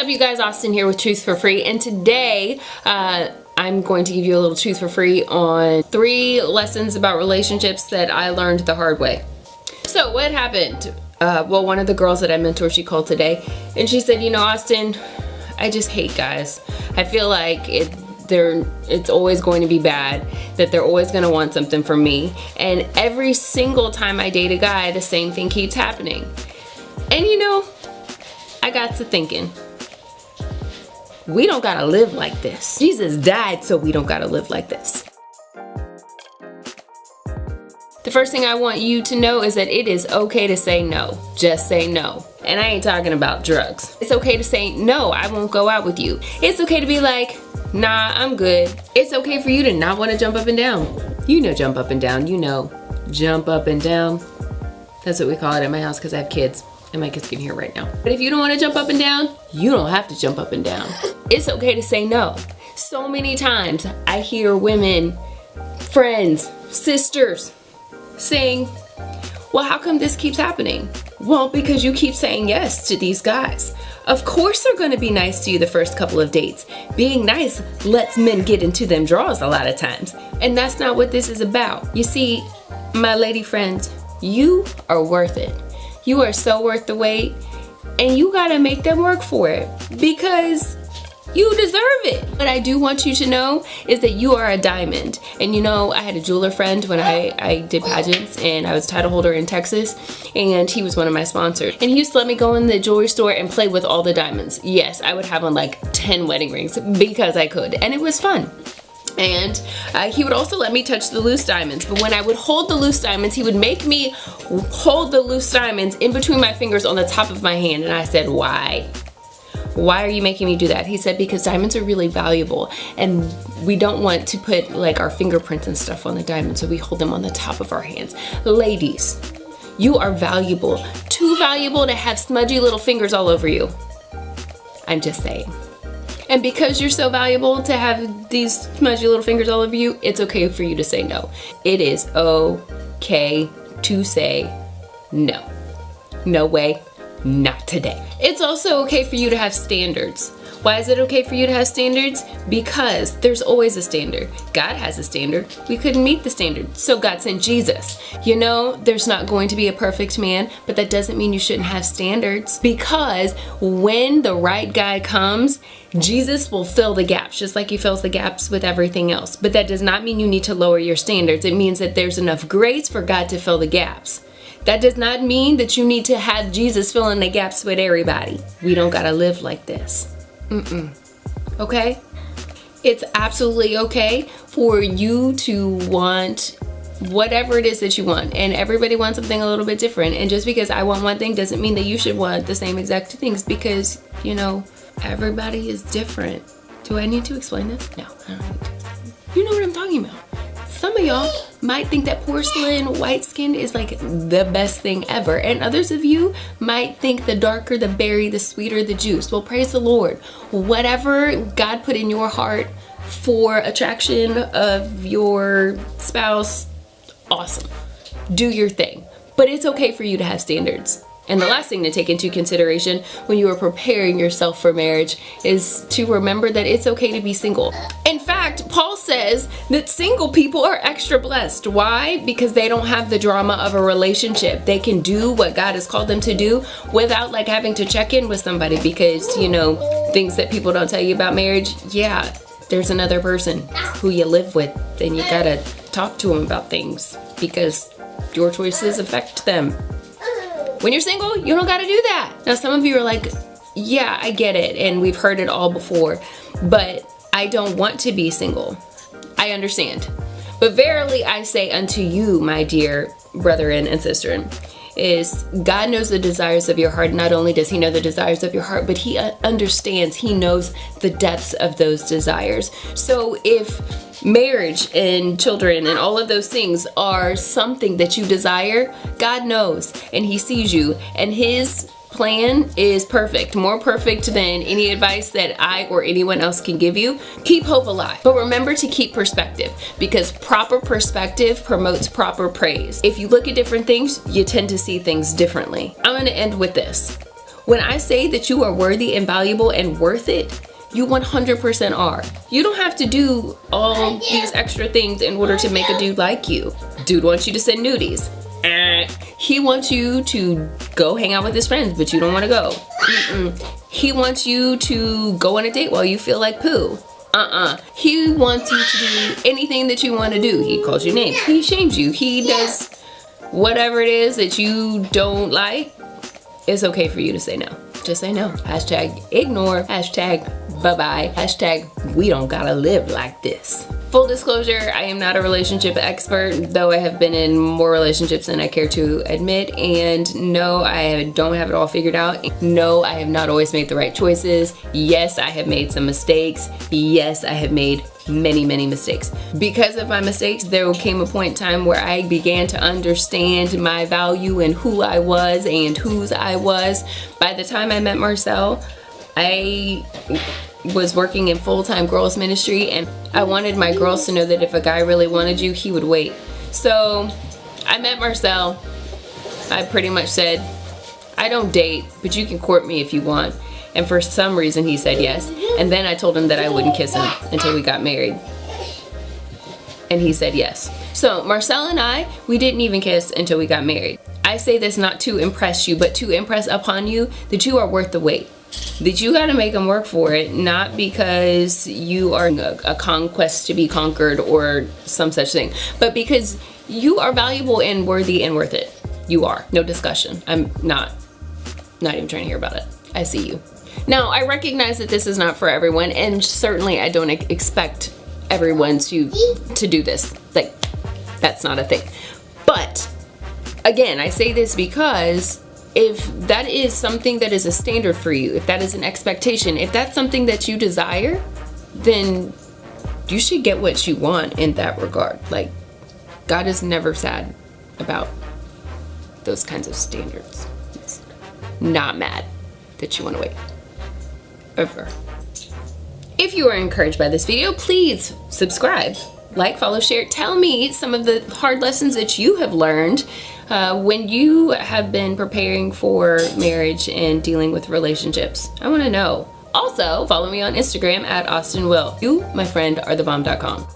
up, you guys? Austen here with Truth for Free, and today I'm going to give you a little truth for free on 3 lessons about relationships that I learned the hard way. So what happened? Well, one of the girls that I mentor, she called today, and she said, you know, Austen, I just hate guys. I feel like it's always going to be bad, that they're always going to want something from me, and every single time I date a guy, the same thing keeps happening. And you know, I got to thinking, we don't gotta live like this. Jesus died so we don't gotta live like this. The first thing I want you to know is that it is okay to say no. Just say no. And I ain't talking about drugs. It's okay to say no, I won't go out with you. It's okay to be like, nah, I'm good. It's okay for you to not want to jump up and down. You know jump up and down, you know jump up and down. That's what we call it at my house because I have kids. And my kids can hear right now. But if you don't want to jump up and down, you don't have to jump up and down. It's okay to say no. So many times I hear women, friends, sisters saying, well, how come this keeps happening? Well, because you keep saying yes to these guys. Of course they're going to be nice to you the first couple of dates. Being nice lets men get into them draws a lot of times. And that's not what this is about. You see, my lady friends, you are worth it. You are so worth the wait, and you gotta make them work for it because you deserve it. What I do want you to know is that you are a diamond. And you know, I had a jeweler friend when I did pageants, and I was a title holder in Texas, and he was one of my sponsors. And he used to let me go in the jewelry store and play with all the diamonds. Yes, I would have on like 10 wedding rings because I could, and it was fun. And he would also let me touch the loose diamonds. But when I would hold the loose diamonds, he would make me hold the loose diamonds in between my fingers on the top of my hand. And I said, why? Why are you making me do that? He said, because diamonds are really valuable. And we don't want to put like our fingerprints and stuff on the diamonds. So we hold them on the top of our hands. Ladies, you are valuable. Too valuable to have smudgy little fingers all over you. I'm just saying. And because you're so valuable to have these smudgy little fingers all over you, it's okay for you to say no. It is okay to say no. No way, not today. It's also okay for you to have standards. Why is it okay for you to have standards? Because there's always a standard. God has a standard. We couldn't meet the standard, so God sent Jesus. You know, there's not going to be a perfect man, but that doesn't mean you shouldn't have standards, because when the right guy comes, Jesus will fill the gaps, just like he fills the gaps with everything else. But that does not mean you need to lower your standards. It means that there's enough grace for God to fill the gaps. That does not mean that you need to have Jesus fill in the gaps with everybody. We don't gotta live like this. Okay? It's absolutely okay for you to want whatever it is that you want, and everybody wants something a little bit different. And just because I want one thing doesn't mean that you should want the same exact things, because, you know, everybody is different. Do I need to explain this? No, I don't need to explain. You know what I'm talking about. Some of y'all might think that porcelain white skin is like the best thing ever, and others of you might think the darker the berry, the sweeter the juice. Well, praise the Lord. Whatever God put in your heart for attraction of your spouse, awesome. Do your thing. But it's okay for you to have standards. And the last thing to take into consideration when you are preparing yourself for marriage is to remember that it's okay to be single. In fact, Paul says that single people are extra blessed. Why? Because they don't have the drama of a relationship. They can do what God has called them to do without like having to check in with somebody, because, you know, things that people don't tell you about marriage, yeah, there's another person who you live with, and you gotta talk to them about things because your choices affect them. When you're single, you don't gotta do that. Now, some of you are like, yeah, I get it, and we've heard it all before, but I don't want to be single. I understand. But verily I say unto you, my dear brethren and sister, is God knows the desires of your heart. Not only does he know the desires of your heart, but he understands, he knows the depths of those desires. So if marriage and children and all of those things are something that you desire, God knows, and he sees you, and his plan is perfect, more perfect than any advice that I or anyone else can give you. Keep hope alive, but remember to keep perspective, because proper perspective promotes proper praise. If you look at different things, you tend to see things differently. I'm going to end with this. When I say that you are worthy and valuable and worth it, you 100% are. You don't have to do all these extra things in order to make a dude like you. Dude wants you to send nudies. He wants you to go hang out with his friends, but you don't want to go. He wants you to go on a date while you feel like poo. He wants you to do anything that you want to do. He calls you names. He shames you. He does whatever it is that you don't like. It's okay for you to say no. Just say no. Hashtag ignore. Hashtag bye-bye. Hashtag we don't gotta live like this. Full disclosure, I am not a relationship expert, though I have been in more relationships than I care to admit. And no, I don't have it all figured out. No, I have not always made the right choices. Yes, I have made some mistakes. Yes, I have made many, many mistakes. Because of my mistakes, there came a point in time where I began to understand my value and who I was and whose I was. By the time I met Marcel, I was working in full-time girls ministry, and I wanted my girls to know that if a guy really wanted you, he would wait. So I met Marcel. I pretty much said, I don't date, but you can court me if you want. And for some reason he said yes. And then I told him that I wouldn't kiss him until we got married. And he said yes. So Marcel and I, we didn't even kiss until we got married. I say this not to impress you, but to impress upon you that you are worth the wait. That you gotta make them work for it, not because you are a conquest to be conquered or some such thing, but because you are valuable and worthy and worth it. You are, no discussion. I'm not even trying to hear about it. I see you. Now, I recognize that this is not for everyone, and certainly I don't expect everyone to do this. Like, that's not a thing. But again, I say this because if that is something that is a standard for you, if that is an expectation, if that's something that you desire, then you should get what you want in that regard. Like, God is never sad about those kinds of standards. He's not mad that you want to wait. Ever. If you are encouraged by this video, please subscribe, like, follow, share. Tell me some of the hard lessons that you have learned when you have been preparing for marriage and dealing with relationships. I want to know. Also, follow me on Instagram at AustenWill. You, my friend, are thebomb.com.